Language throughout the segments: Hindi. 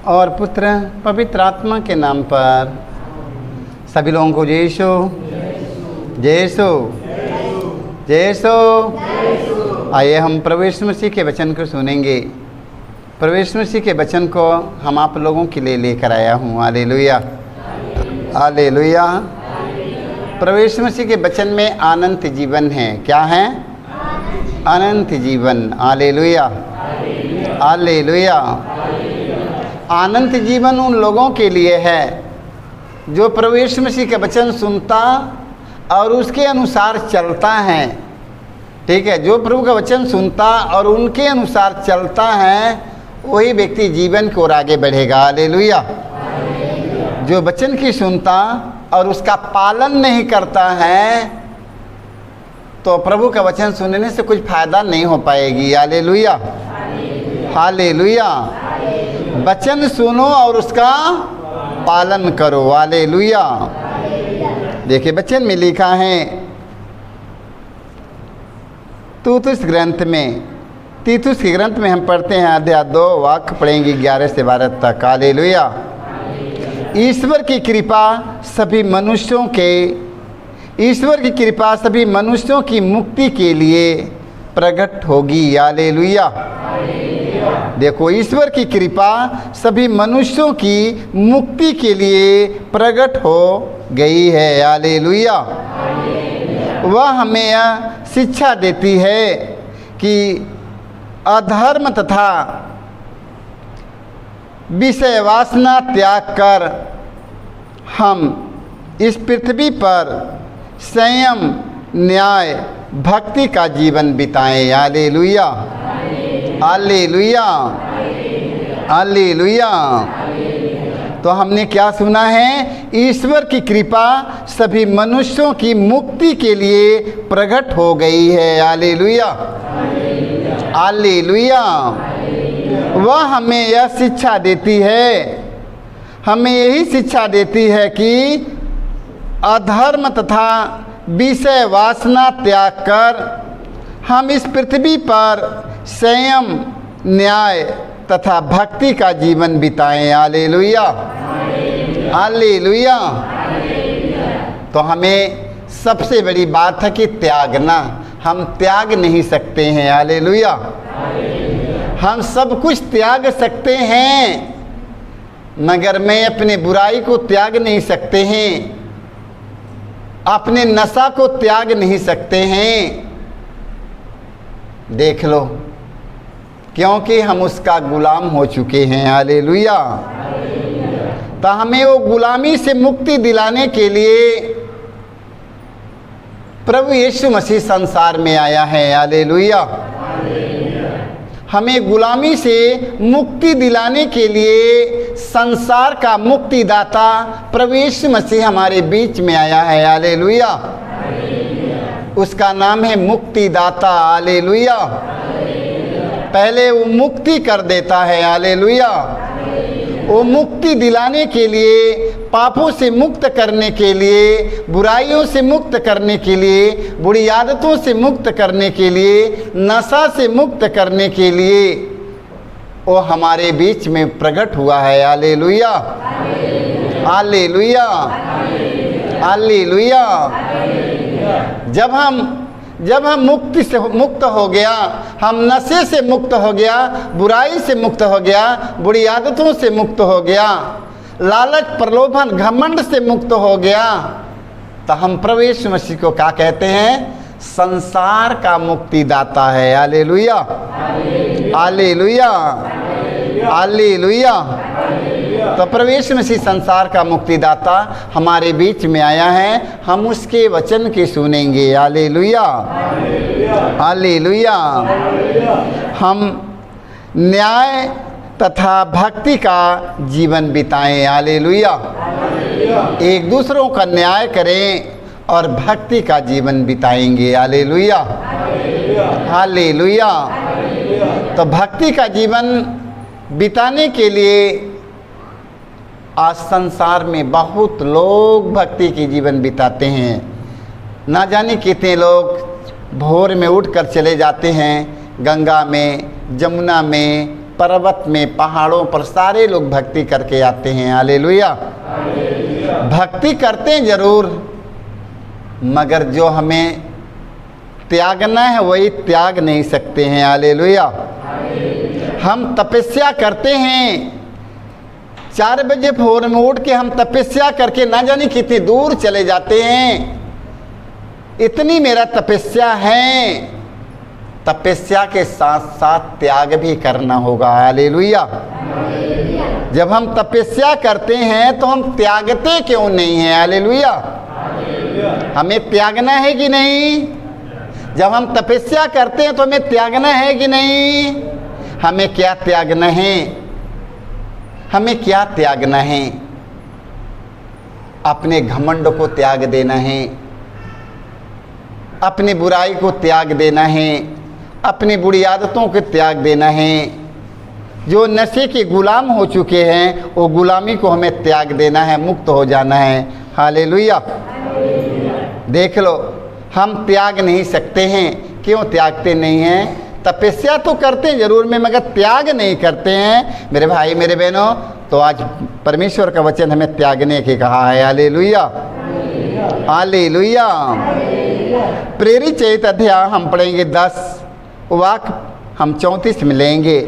और पुत्र पवित्र आत्मा के नाम पर सभी लोगों को जय यीशु, जय यीशु, जय यीशु। आइए हम प्रभु यीशु मसीह के वचन को सुनेंगे। प्रभु यीशु मसीह के वचन को हम आप लोगों के लिए लेकर आया हूँ। Hallelujah, hallelujah. प्रभु यीशु मसीह के वचन में अनंत जीवन है। क्या है? अनंत जीवन। Hallelujah, hallelujah. अनंत जीवन उन लोगों के लिए है जो प्रभु यीशु मसीह के वचन सुनता और उसके अनुसार चलता है। ठीक है, जो प्रभु का वचन सुनता और उनके अनुसार चलता है वही व्यक्ति जीवन की ओर आगे बढ़ेगा। हालेलुया। जो वचन की सुनता और उसका पालन नहीं करता है तो प्रभु का वचन सुनने से कुछ फायदा नहीं हो पाएगी। Hallelujah, hallelujah. वचन सुनो और उसका पालन करो। हालेलुया। देखिए वचन में लिखा है तीतुस ग्रंथ में, तीतुस के ग्रंथ में हम पढ़ते हैं अध्याय 2 वाक्य पढ़ेंगे 11 से 12 तक। हालेलुया। ईश्वर की कृपा सभी मनुष्यों के, ईश्वर की कृपा सभी मनुष्यों की मुक्ति के लिए प्रकट होगी। हालेलुया। देखो, ईश्वर की कृपा सभी मनुष्यों की मुक्ति के लिए प्रकट हो गई है। हालेलुया। वह हमें यह शिक्षा देती है कि अधर्म तथा विषय वासना त्याग कर हम इस पृथ्वी पर संयम, न्याय, भक्ति का जीवन बिताएं। Hallelujah, hallelujah, hallelujah. तो हमने क्या सुना है? ईश्वर की कृपा सभी मनुष्यों की मुक्ति के लिए प्रकट हो गई है। Hallelujah, hallelujah. वह हमें यह शिक्षा देती है, हमें यही शिक्षा देती है कि अधर्म तथा विषय वासना त्याग कर हम इस पृथ्वी पर संयम, न्याय तथा भक्ति का जीवन बिताएं। Hallelujah, hallelujah. तो हमें सबसे बड़ी बात है कि त्यागना, हम त्याग नहीं सकते हैं। हालेलुया। हम सब कुछ त्याग सकते हैं मगर मैं अपने बुराई को त्याग नहीं सकते हैं, अपने नशा को त्याग नहीं सकते हैं। देख लो, क्योंकि हम उसका गुलाम हो चुके हैं। हालेलुया। तो हमें वो गुलामी से मुक्ति दिलाने के लिए प्रभु यीशु मसीह संसार में आया है। हालेलुया। हमें गुलामी से मुक्ति दिलाने के लिए संसार का मुक्तिदाता प्रभु यीशु मसीह हमारे बीच में आया है। हालेलुया। उसका नाम है मुक्तिदाता। हालेलुया। पहले वो मुक्ति कर देता है। हालेलुया। वो मुक्ति दिलाने के लिए, पापों से मुक्त करने के लिए, बुराइयों से मुक्त करने के लिए, बुरी आदतों से मुक्त करने के लिए, नशा से मुक्त करने के लिए वो हमारे बीच में प्रकट हुआ है। Hallelujah, hallelujah, hallelujah. जब हम मुक्ति से मुक्त हो गया, हम नशे से मुक्त हो गया, बुराई से मुक्त हो गया, बुरी आदतों से मुक्त हो गया, लालच, प्रलोभन, घमंड से मुक्त हो गया, तो हम प्रभु यीशु मसीह को क्या कहते हैं? संसार का मुक्तिदाता है। Hallelujah, hallelujah, hallelujah. तो प्रभु यीशु मसीह संसार का मुक्तिदाता हमारे बीच में आया है, हम उसके वचन की सुनेंगे। Hallelujah, hallelujah. हम न्याय तथा भक्ति का जीवन बिताएं। हालेलुया। एक दूसरों का न्याय करें और भक्ति का जीवन बिताएंगे। Hallelujah, hallelujah. तो भक्ति का जीवन बिताने के लिए आज संसार में बहुत लोग भक्ति के जीवन बिताते हैं। ना जाने कितने लोग भोर में उठकर चले जाते हैं गंगा में, जमुना में, पर्वत में, पहाड़ों पर सारे लोग भक्ति करके आते हैं। हालेलुया। भक्ति करते हैं जरूर, मगर जो हमें त्यागना है वही त्याग नहीं सकते हैं। हालेलुया। हम तपस्या करते हैं, 4 बजे भोर में उठ के हम तपस्या करके ना जाने कितनी दूर चले जाते हैं। इतनी मेरा तपस्या है, तपस्या के साथ साथ त्याग भी करना होगा। हालेलुया। जब हम तपस्या करते हैं तो हम त्यागते क्यों नहीं हैं? हालेलुया। हमें त्यागना है कि नहीं? जब हम तपस्या करते हैं तो हमें त्यागना है कि नहीं? हमें क्या त्यागना है? हमें क्या त्यागना है? अपने घमंड को त्याग देना है, अपनी बुराई को त्याग देना है, अपनी बुरी आदतों को त्याग देना है। जो नशे के गुलाम हो चुके हैं वो गुलामी को हमें त्याग देना है, मुक्त हो जाना है। हालेलुया। देख लो, हम त्याग नहीं सकते हैं। क्यों त्यागते नहीं हैं? तपस्या तो करते हैं जरूर में, मगर त्याग नहीं करते हैं। मेरे भाई मेरे बहनों, तो आज परमेश्वर का वचन हमें त्यागने के कहा है। हालेलुया। हालेलुया। प्रेरित चरित्र अध्याय हम पढ़ेंगे 10 वाक्य हम 34 में लेंगे।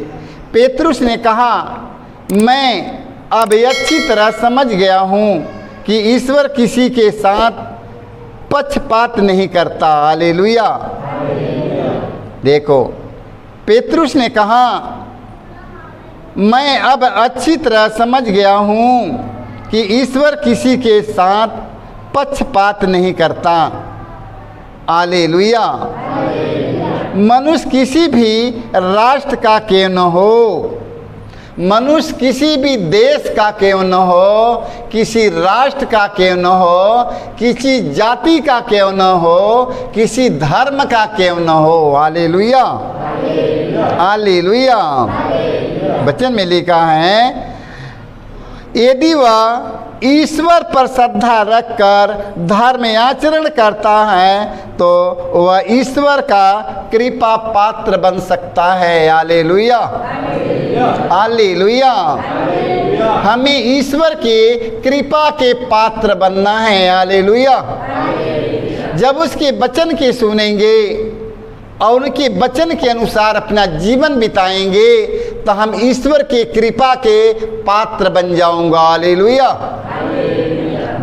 पेतरुस ने कहा, मैं अब अच्छी तरह समझ गया हूँ कि ईश्वर किसी के साथ पक्षपात नहीं करता। हालेलुया। देखो, पेतरुस ने कहा, मैं अब अच्छी तरह समझ गया हूँ कि ईश्वर किसी के साथ पक्षपात नहीं करता। हालेलुया। मनुष्य किसी भी राष्ट्र का क्यों न हो, मनुष्य किसी भी देश का क्यों न हो, किसी राष्ट्र का क्यों न हो, किसी जाति का क्यों न हो, किसी धर्म का क्यों न हो। हालेलुया। हालेलुया। वचन में लिखा है, यदि वह ईश्वर पर श्रद्धा रखकर धर्म आचरण करता है तो वह ईश्वर का कृपा पात्र बन सकता है। हालेलुया। हालेलुया। हमें ईश्वर के कृपा के पात्र बनना है। हालेलुया। जब उसके वचन के सुनेंगे और उनके वचन के अनुसार अपना जीवन बिताएंगे तो हम ईश्वर के कृपा के पात्र बन जाऊंगा। हालेलुया।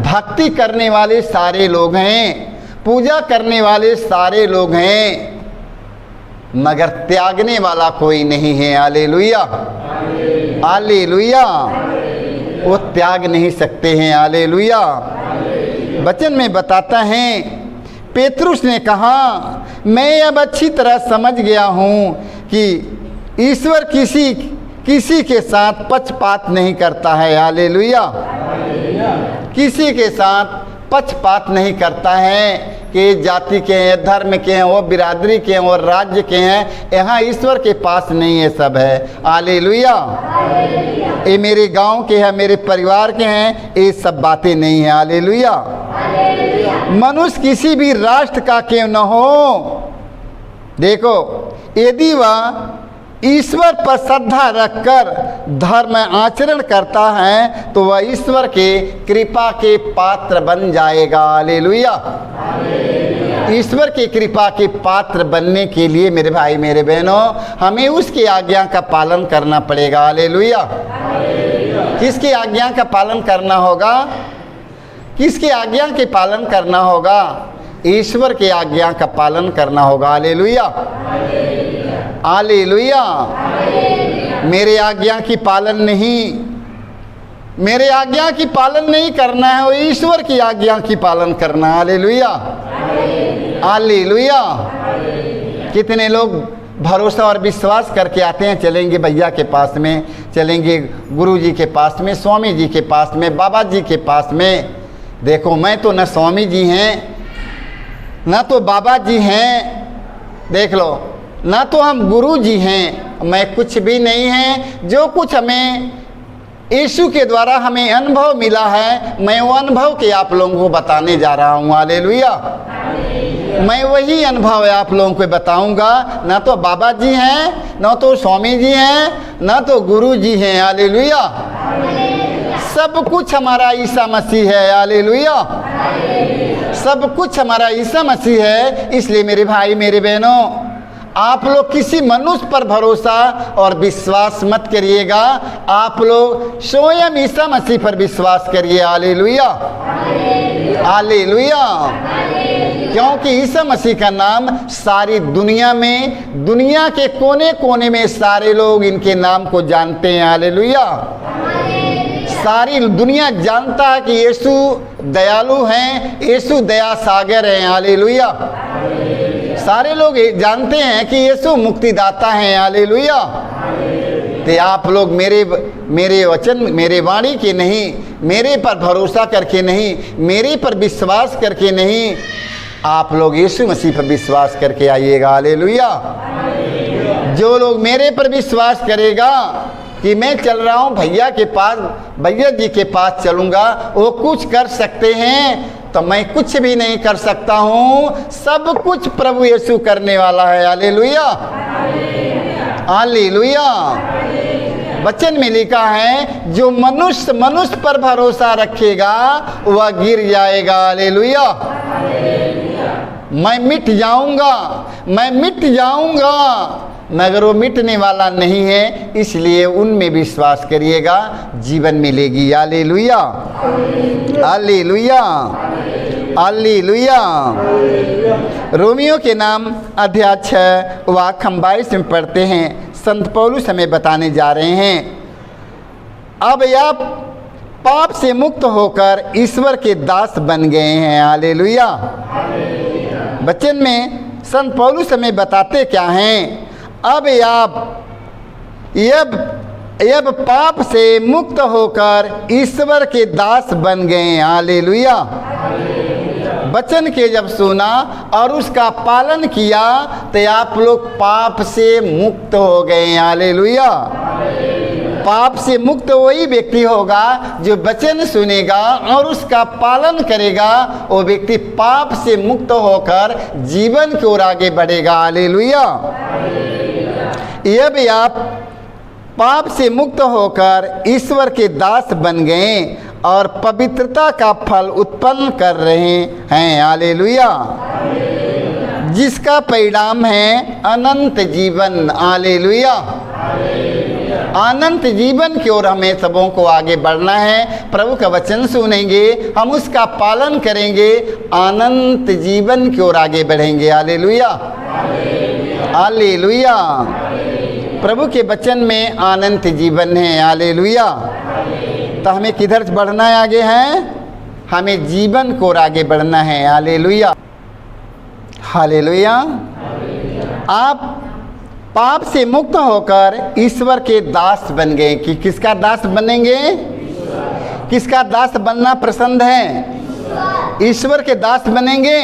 भक्ति करने वाले सारे लोग हैं, पूजा करने वाले सारे लोग हैं, मगर त्यागने वाला कोई नहीं है। हालेलुया। हालेलुया। वो त्याग नहीं सकते हैं। हालेलुया। वचन में बताता है, पेतरुस ने कहा, मैं अब अच्छी तरह समझ गया हूँ कि ईश्वर किसी के साथ पक्षपात नहीं करता है। हालेलुया। किसी के साथ पक्षपात नहीं करता है कि जाति के हैं, धर्म के हैं, वो बिरादरी के हैं, वो राज्य के हैं। यहाँ ईश्वर के पास नहीं है, सब है। हालेलुया। ये मेरे गांव के हैं, मेरे परिवार के हैं, ये सब बातें नहीं है। हालेलुया। मनुष्य किसी भी राष्ट्र का क्यों न हो, देखो, यदि वह ईश्वर पर श्रद्धा रखकर धर्म आचरण करता है तो वह ईश्वर के कृपा के पात्र बन जाएगा। हालेलुया। ईश्वर की कृपा के पात्र बनने के लिए मेरे भाई मेरे बहनों, हमें उसकी आज्ञा का पालन करना पड़ेगा। हालेलुया। किसकी आज्ञा का पालन करना होगा? किसकी आज्ञा के पालन करना होगा? ईश्वर की आज्ञा का पालन करना होगा। हालेलुया। हालेलुया। मेरे आज्ञा की पालन नहीं, मेरे आज्ञा की पालन नहीं करना है, वो ईश्वर की आज्ञा की पालन करना। हालेलुया। हालेलुया। कितने लोग भरोसा और विश्वास करके आते हैं, चलेंगे भैया के पास में, चलेंगे गुरु जी के पास में, स्वामी जी के पास में, बाबा जी के पास में। देखो, मैं तो न स्वामी जी हैं ना तो बाबा जी हैं, देख लो, ना तो हम गुरु जी हैं, मैं कुछ भी नहीं है। जो कुछ हमें यीशु के द्वारा हमें अनुभव मिला है, मैं वो अनुभव के आप लोगों को बताने जा रहा हूँ। हालेलुया। मैं वही अनुभव आप लोगों को बताऊंगा। ना तो बाबा जी हैं, ना तो स्वामी जी हैं, ना तो गुरु जी हैं। हालेलुया। सब कुछ हमारा ईसा मसीह है। हालेलुया। सब कुछ हमारा ईसा मसीह है। इसलिए मेरे भाई मेरे बहनों, आप लोग किसी मनुष्य पर भरोसा और विश्वास मत करिएगा। आप लोग स्वयं ईसा मसीह पर विश्वास करिए। हालेलुया। हालेलुया। क्योंकि ईसा मसीह का नाम सारी दुनिया में, दुनिया के कोने कोने में सारे लोग इनके नाम को जानते हैं। हालेलुया। सारी दुनिया जानता है कि यीशु दयालु हैं, यीशु दया सागर हैं। हालेलुया। सारे लोग जानते हैं कि यीशु मुक्तिदाता हैं। हालेलुया। तो आप लोग मेरे वचन, मेरे वाणी के नहीं, मेरे पर भरोसा करके नहीं, मेरे पर विश्वास करके नहीं, आप लोग यीशु मसीह पर विश्वास करके आइएगा। हालेलुया। जो लोग मेरे पर विश्वास करेगा कि मैं चल रहा हूँ भैया के पास, भैया जी के पास चलूँगा, वो कुछ कर सकते हैं तो मैं कुछ भी नहीं कर सकता हूँ। सब कुछ प्रभु यीशु करने वाला है। हालेलुया। हालेलुया। वचन में लिखा है जो मनुष्य पर भरोसा रखेगा वह गिर जाएगा। हालेलुया। मैं मिट जाऊंगा, मैं मिट जाऊंगा, मगर वो मिटने वाला नहीं है। इसलिए उनमें विश्वास करिएगा, जीवन मिलेगी। हालेलुया। हालेलुया। हालेलुया। रोमियो के नाम अध्याय 6 वाक्य हम 22 में पढ़ते हैं। संत पौलुस हमें बताने जा रहे हैं, अब आप पाप से मुक्त होकर ईश्वर के दास बन गए हैं। हालेलुया। वचन में संत पौलुस हमें बताते क्या हैं, अब पाप से मुक्त होकर ईश्वर के दास बन गए। हालेलुया। वचन के जब सुना और उसका पालन किया तो आप लोग पाप से मुक्त हो गए। हालेलुया। पाप से मुक्त वही व्यक्ति होगा जो वचन सुनेगा और उसका पालन करेगा। वो व्यक्ति पाप से मुक्त होकर जीवन की ओर आगे बढ़ेगा। हालेलुया। यह भी आप पाप से मुक्त होकर ईश्वर के दास बन गए और पवित्रता का फल उत्पन्न कर रहे हैं। हालेलुया। जिसका परिणाम है अनंत जीवन। हालेलुया। अनंत जीवन की ओर हमें सबों को आगे बढ़ना है। प्रभु का वचन सुनेंगे, हम उसका पालन करेंगे, अनंत जीवन की ओर आगे बढ़ेंगे। हालेलुया। हालेलुया। प्रभु के वचन में अनंत जीवन है। हालेलुया। तो हमें किधर बढ़ना है? आगे है, हमें जीवन को आगे बढ़ना है। हालेलुया। हालेलुया। आप पाप से मुक्त होकर ईश्वर के दास बन गए। कि किसका दास बनेंगे? किसका दास बनना पसंद है? ईश्वर के दास बनेंगे।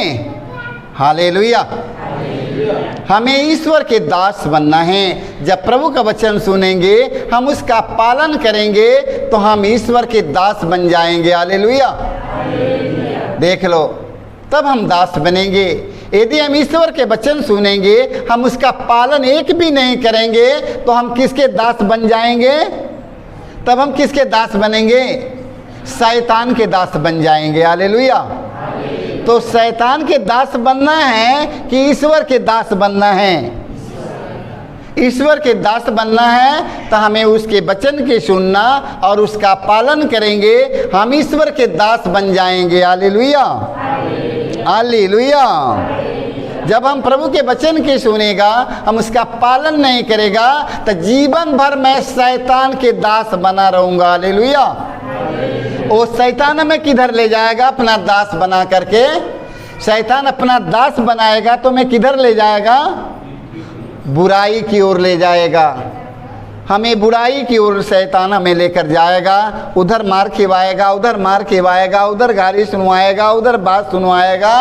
हालेलुया। हमें ईश्वर के दास बनना है। जब प्रभु का वचन सुनेंगे, हम उसका पालन करेंगे तो हम ईश्वर के दास बन जाएंगे। हालेलुया। देख लो, तब हम दास बनेंगे। यदि हम ईश्वर के वचन सुनेंगे, हम उसका पालन एक भी नहीं करेंगे तो हम किसके दास बन जाएंगे? तब हम किसके दास बनेंगे? शैतान के दास बन जाएंगे। हालेलुया। तो शैतान के दास बनना है कि ईश्वर के दास बनना है? ईश्वर के दास बनना है तो हमें उसके वचन के सुनना और उसका पालन करेंगे, हम ईश्वर के दास बन जाएंगे। हालेलुया। हालेलुया। जब हम प्रभु के वचन के सुनेगा, हम उसका पालन नहीं करेगा तो जीवन भर मैं शैतान के दास बना रहूँगा। हालेलुया। वो शैतान हमें किधर ले जाएगा? अपना दास बना करके। शैतान अपना दास बनाएगा तो मैं किधर ले जाएगा? बुराई की ओर ले जाएगा। हमें बुराई की ओर शैतान हमें लेकर जाएगा। उधर मार खिवाएगा, उधर मार खिवाएगा, उधर गाली सुनवाएगा, उधर बात सुनवाएगा,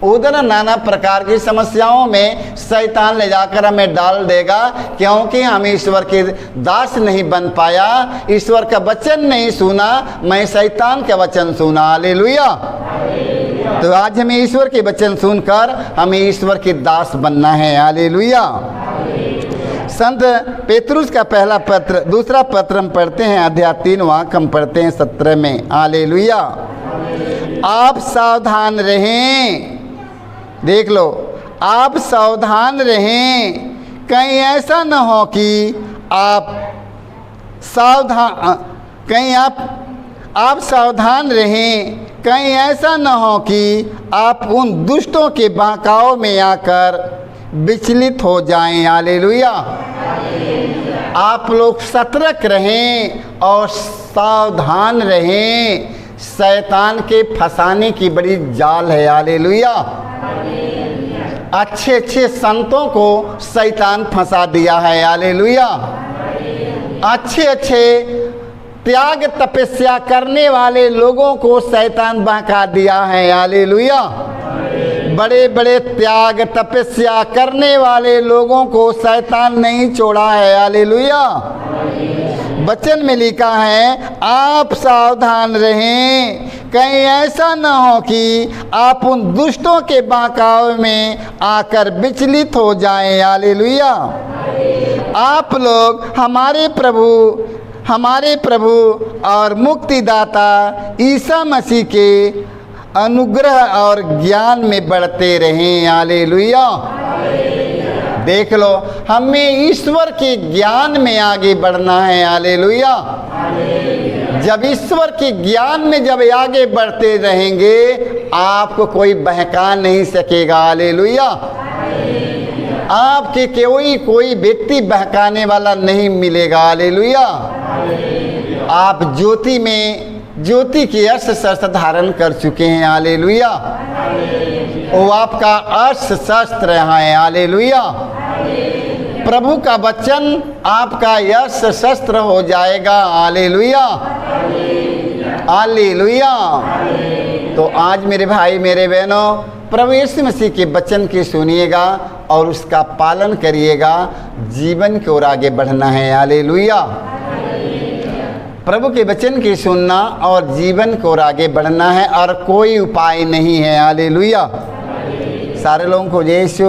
उधर नाना प्रकार की समस्याओं में शैतान ले जाकर हमें डाल देगा। क्योंकि हम ईश्वर के दास नहीं बन पाया, ईश्वर का वचन नहीं सुना, मैं शैतान का वचन सुना। हालेलुया। तो आज हमें ईश्वर के वचन सुनकर हमें ईश्वर के दास बनना है। हालेलुया। संत पेतरुस का पहला पत्र, दूसरा पत्र हम पढ़ते हैं, अध्याय 3 वाक्य हम पढ़ते हैं 17 में। हालेलुया। आप सावधान रहें, देख लो, आप सावधान रहें, कहीं ऐसा न हो कि आप सावधान रहें, कहीं ऐसा न हो कि आप उन दुष्टों के बहकाव में आकर विचलित हो जाएं। हालेलुया। आप लोग सतर्क रहें और सावधान रहें, शैतान के फंसाने की बड़ी जाल है। हालेलुया। अच्छे अच्छे संतों को शैतान फंसा दिया है। हालेलुया। अच्छे अच्छे त्याग तपस्या करने वाले लोगों को शैतान बहका दिया है। हालेलुया। बड़े बड़े त्याग तपस्या करने वाले लोगों को शैतान नहीं छोड़ा है। हालेलुया। वचन में लिखा है, आप सावधान रहें, कहीं ऐसा न हो कि आप उन दुष्टों के बहकाव में आकर विचलित हो जाएं। हालेलुया। आप लोग हमारे प्रभु और मुक्तिदाता ईसा मसीह के अनुग्रह और ज्ञान में बढ़ते रहें। हालेलुया। देख लो, हमें ईश्वर के ज्ञान में आगे बढ़ना है। हालेलुया। जब ईश्वर के ज्ञान में जब आगे बढ़ते रहेंगे, आपको कोई बहका नहीं सकेगा। हालेलुया। आपके कोई व्यक्ति बहकाने वाला नहीं मिलेगा। हालेलुया। आप ज्योति की अस्त्र शस्त्र धारण कर चुके हैं। हालेलुया। वो आपका अस्त्र शस्त्र है। हालेलुया। प्रभु का वचन आपका अस्त्र शस्त्र हो जाएगा। हालेलुया। हालेलुया। तो आज मेरे भाई मेरे बहनों, प्रभु यीशु मसीह के वचन की सुनिएगा और उसका पालन करिएगा। जीवन की ओर आगे बढ़ना है। हालेलुया। प्रभु के वचन की सुनना और जीवन को आगे बढ़ना है और कोई उपाय नहीं है। हालेलुया। सारे लोगों को जय यीशु।